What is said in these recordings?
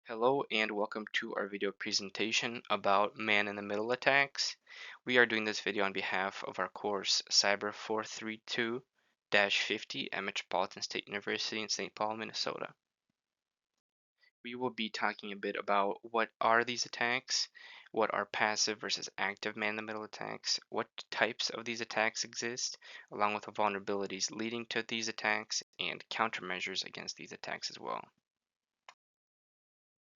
Hello and welcome to our video presentation about man-in-the-middle attacks. We are doing this video on behalf of our course CYBR 432-50 at Metropolitan State University in St. Paul, Minnesota. We will be talking a bit about what are these attacks, what are passive versus active man-in-the-middle attacks, what types of these attacks exist, along with the vulnerabilities leading to these attacks and countermeasures against these attacks as well.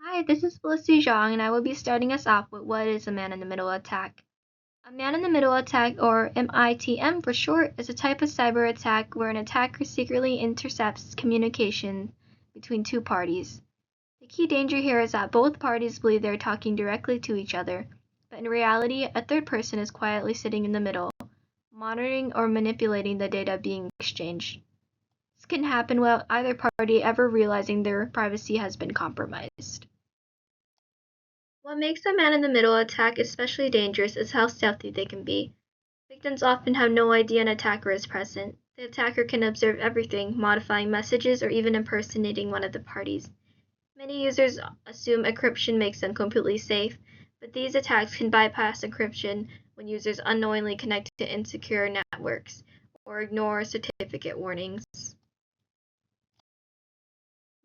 Hi, this is Felicity Zhang, and I will be starting us off with what is a man-in-the-middle attack. A man-in-the-middle attack, or MITM for short, is a type of cyber attack where an attacker secretly intercepts communication between two parties. The key danger here is that both parties believe they're talking directly to each other, but in reality, a third person is quietly sitting in the middle, monitoring or manipulating the data being exchanged. This can happen without either party ever realizing their privacy has been compromised. What makes a man-in-the-middle attack especially dangerous is how stealthy they can be. Victims often have no idea an attacker is present. The attacker can observe everything, modifying messages or even impersonating one of the parties. Many users assume encryption makes them completely safe, but these attacks can bypass encryption when users unknowingly connect to insecure networks or ignore certificate warnings.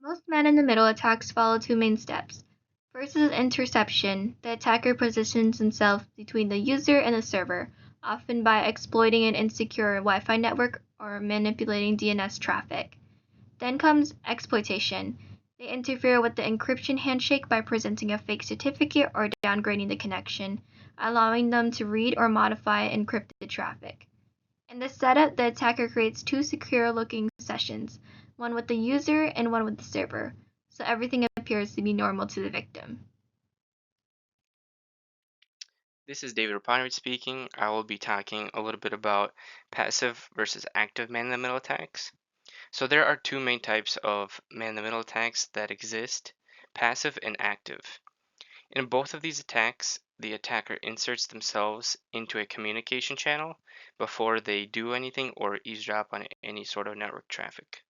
Most man-in-the-middle attacks follow two main steps. First is interception. The attacker positions himself between the user and the server, often by exploiting an insecure Wi-Fi network or manipulating DNS traffic. Then comes exploitation. They interfere with the encryption handshake by presenting a fake certificate or downgrading the connection, allowing them to read or modify encrypted traffic. In this setup, the attacker creates two secure-looking sessions, one with the user and one with the server, so everything appears to be normal to the victim. This is David Rapanovich speaking. I will be talking a little bit about passive versus active man-in-the-middle attacks. So there are two main types of man-in-the-middle attacks that exist, passive and active. In both of these attacks, the attacker inserts themselves into a communication channel before they do anything or eavesdrop on any sort of network traffic.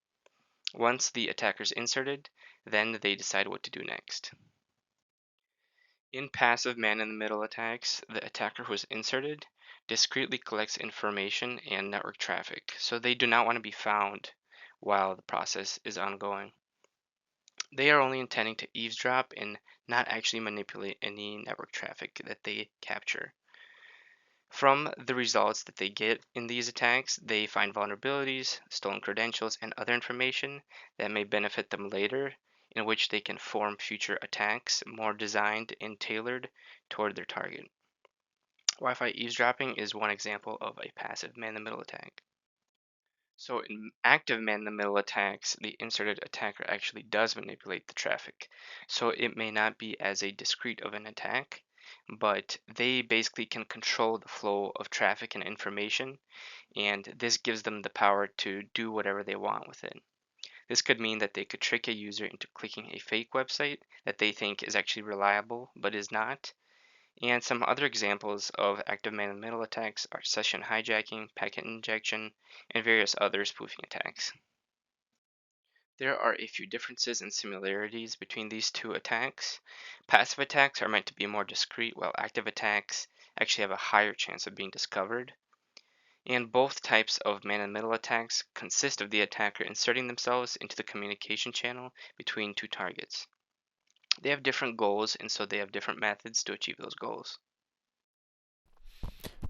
Once the attacker's inserted, then they decide what to do next. In passive man-in-the-middle attacks, the attacker who is inserted discreetly collects information and network traffic, so they do not want to be found while the process is ongoing. They are only intending to eavesdrop and not actually manipulate any network traffic that they capture. From the results that they get in these attacks, they find vulnerabilities, stolen credentials, and other information that may benefit them later, in which they can form future attacks more designed and tailored toward their target. Wi-Fi eavesdropping is one example of a passive man-in-the-middle attack. So in active man-in-the-middle attacks, the inserted attacker actually does manipulate the traffic. So it may not be as a discrete of an attack, but they basically can control the flow of traffic and information, and this gives them the power to do whatever they want with it. This could mean that they could trick a user into clicking a fake website that they think is actually reliable but is not. And some other examples of active man-in-the-middle attacks are session hijacking, packet injection, and various other spoofing attacks. There are a few differences and similarities between these two attacks. Passive attacks are meant to be more discreet, while active attacks actually have a higher chance of being discovered. And both types of man-in-the-middle attacks consist of the attacker inserting themselves into the communication channel between two targets. They have different goals, and so they have different methods to achieve those goals.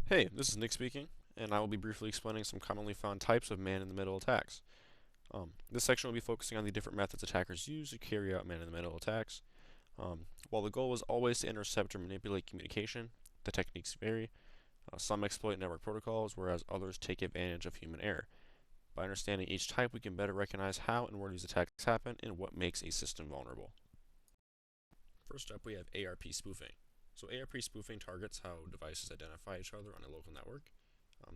Hey, this is Nick speaking, and I will be briefly explaining some commonly found types of man-in-the-middle attacks. This section will be focusing on the different methods attackers use to carry out man-in-the-middle attacks. While the goal is always to intercept or manipulate communication, the techniques vary. Some exploit network protocols, whereas others take advantage of human error. By understanding each type, we can better recognize how and where these attacks happen and what makes a system vulnerable. First up, we have ARP spoofing. So ARP spoofing targets how devices identify each other on a local network.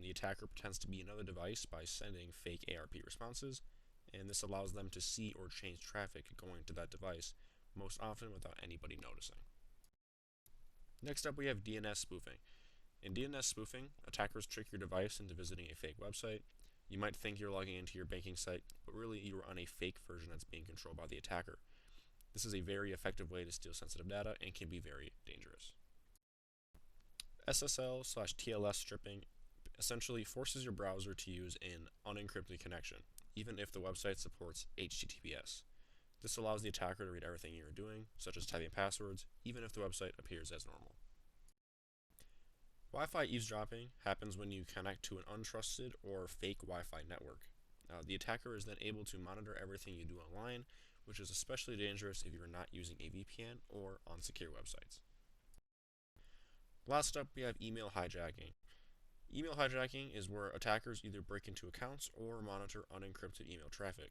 The attacker pretends to be another device by sending fake ARP responses, and this allows them to see or change traffic going to that device, most often without anybody noticing. Next up, we have DNS spoofing. In DNS spoofing, attackers trick your device into visiting a fake website. You might think you're logging into your banking site, but really you are on a fake version that's being controlled by the attacker. This is a very effective way to steal sensitive data and can be very dangerous. SSL/TLS stripping essentially forces your browser to use an unencrypted connection, even if the website supports HTTPS. This allows the attacker to read everything you are doing, such as typing passwords, even if the website appears as normal. Wi-Fi eavesdropping happens when you connect to an untrusted or fake Wi-Fi network. The attacker is then able to monitor everything you do online, which is especially dangerous if you are not using a VPN or on secure websites. Last up, we have email hijacking. Email hijacking is where attackers either break into accounts or monitor unencrypted email traffic.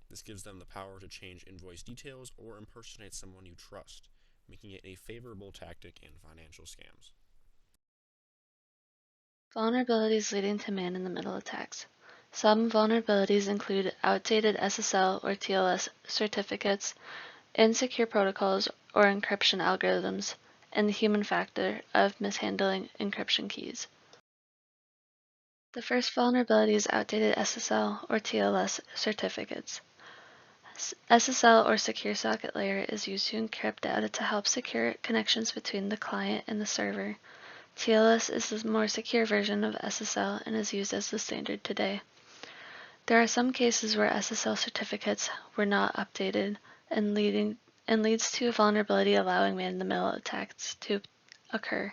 This gives them the power to change invoice details or impersonate someone you trust, making it a favorable tactic in financial scams. Vulnerabilities leading to man-in-the-middle attacks. Some vulnerabilities include outdated SSL or TLS certificates, insecure protocols or encryption algorithms, and the human factor of mishandling encryption keys. The first vulnerability is outdated SSL or TLS certificates. SSL or secure socket layer is used to encrypt data to help secure connections between the client and the server. TLS is the more secure version of SSL and is used as the standard today. There are some cases where SSL certificates were not updated and leads to a vulnerability allowing man-in-the-middle attacks to occur.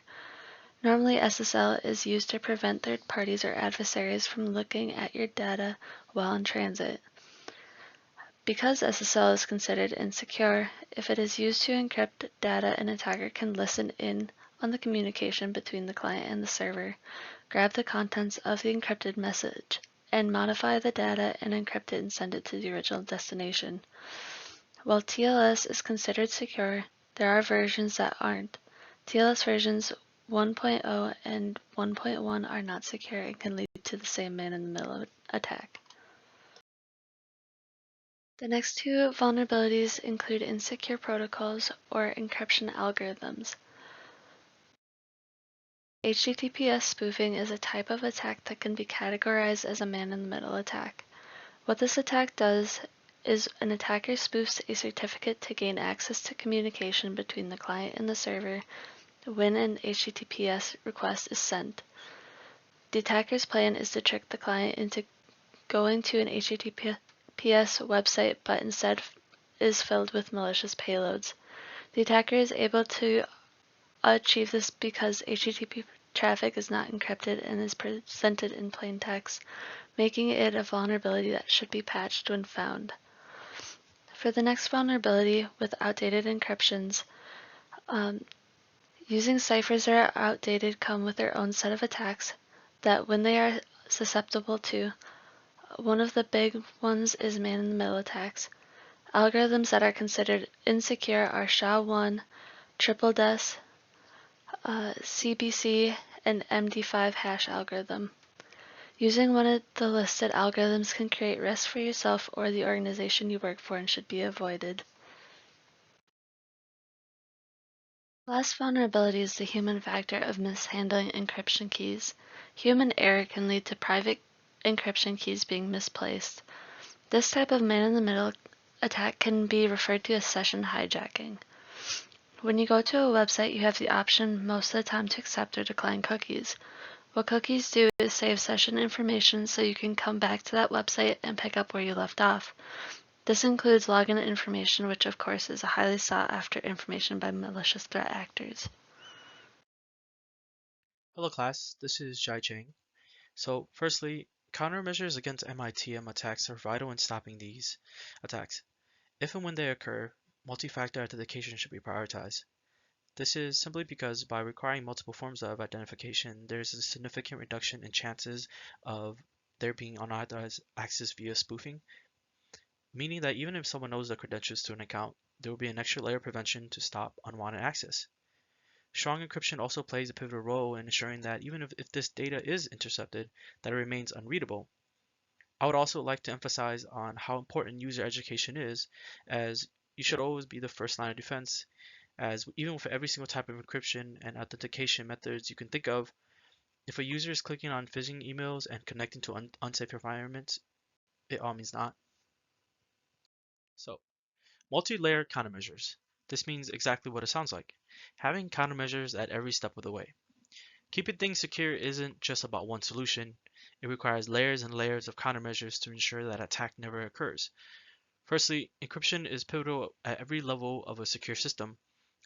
Normally, SSL is used to prevent third parties or adversaries from looking at your data while in transit. Because SSL is considered insecure, if it is used to encrypt data, an attacker can listen in on the communication between the client and the server, grab the contents of the encrypted message, and modify the data and encrypt it and send it to the original destination. While TLS is considered secure, there are versions that aren't. TLS versions 1.0 and 1.1 are not secure and can lead to the same man-in-the-middle attack. The next two vulnerabilities include insecure protocols or encryption algorithms. HTTPS spoofing is a type of attack that can be categorized as a man-in-the-middle attack. What this attack does is an attacker spoofs a certificate to gain access to communication between the client and the server when an HTTPS request is sent. The attacker's plan is to trick the client into going to an HTTPS website, but instead is filled with malicious payloads. The attacker is able to achieve this because HTTP traffic is not encrypted and is presented in plain text, making it a vulnerability that should be patched when found. For the next vulnerability with outdated encryptions, using ciphers that are outdated come with their own set of attacks that when they are susceptible to. One of the big ones is man-in-the-middle attacks. Algorithms that are considered insecure are SHA-1, triple DES, CBC, and MD5 hash algorithm. Using one of the listed algorithms can create risk for yourself or the organization you work for and should be avoided. Last vulnerability is the human factor of mishandling encryption keys. Human error can lead to private encryption keys being misplaced. This type of man-in-the-middle attack can be referred to as session hijacking. When you go to a website, you have the option most of the time to accept or decline cookies. What cookies do is save session information so you can come back to that website and pick up where you left off. This includes login information, which of course is a highly sought after information by malicious threat actors. Hello class, this is Jai Chang. So firstly, countermeasures against MITM attacks are vital in stopping these attacks. If and when they occur, multi-factor authentication should be prioritized. This is simply because by requiring multiple forms of identification, there is a significant reduction in chances of there being unauthorized access via spoofing, meaning that even if someone knows the credentials to an account, there will be an extra layer of prevention to stop unwanted access. Strong encryption also plays a pivotal role in ensuring that even if this data is intercepted, that it remains unreadable. I would also like to emphasize on how important user education is, as you should always be the first line of defense, as even for every single type of encryption and authentication methods you can think of, if a user is clicking on phishing emails and connecting to unsafe environments, it all means not. So, Multi-layer countermeasures. This means exactly what it sounds like, having countermeasures at every step of the way. Keeping things secure isn't just about one solution. It requires layers and layers of countermeasures to ensure that attack never occurs. Firstly, encryption is pivotal at every level of a secure system.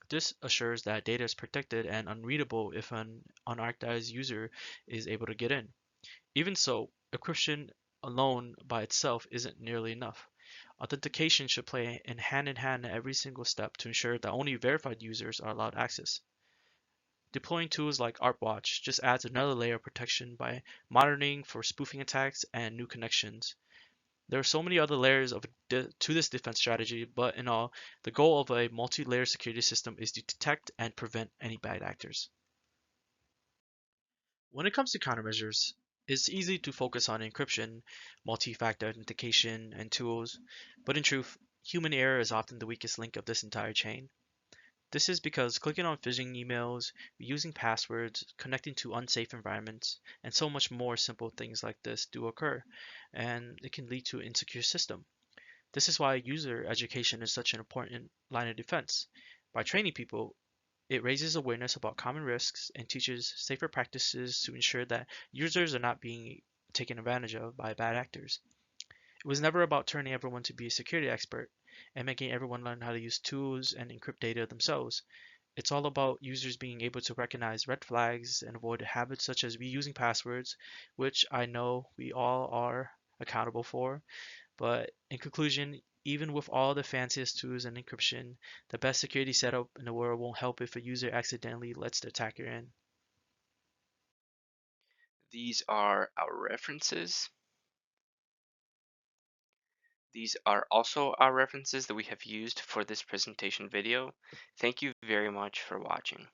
This assures that data is protected and unreadable if an unauthorized user is able to get in. Even so, encryption alone by itself isn't nearly enough. Authentication should play in hand at every single step to ensure that only verified users are allowed access. Deploying tools like ArtWatch just adds another layer of protection by monitoring for spoofing attacks and new connections. There are so many other layers to this defense strategy, but in all, the goal of a multi-layer security system is to detect and prevent any bad actors. When it comes to countermeasures, it's easy to focus on encryption, multi-factor authentication, and tools, but in truth, human error is often the weakest link of this entire chain. This is because clicking on phishing emails, using passwords, connecting to unsafe environments, and so much more simple things like this do occur, and it can lead to an insecure system. This is why user education is such an important line of defense. By training people, it raises awareness about common risks and teaches safer practices to ensure that users are not being taken advantage of by bad actors. It was never about turning everyone to be a security expert and making everyone learn how to use tools and encrypt data themselves. It's all about users being able to recognize red flags and avoid habits such as reusing passwords, which I know we all are accountable for. But in conclusion, even with all the fanciest tools and encryption, the best security setup in the world won't help if a user accidentally lets the attacker in. These are our references. These are also our references that we have used for this presentation video. Thank you very much for watching.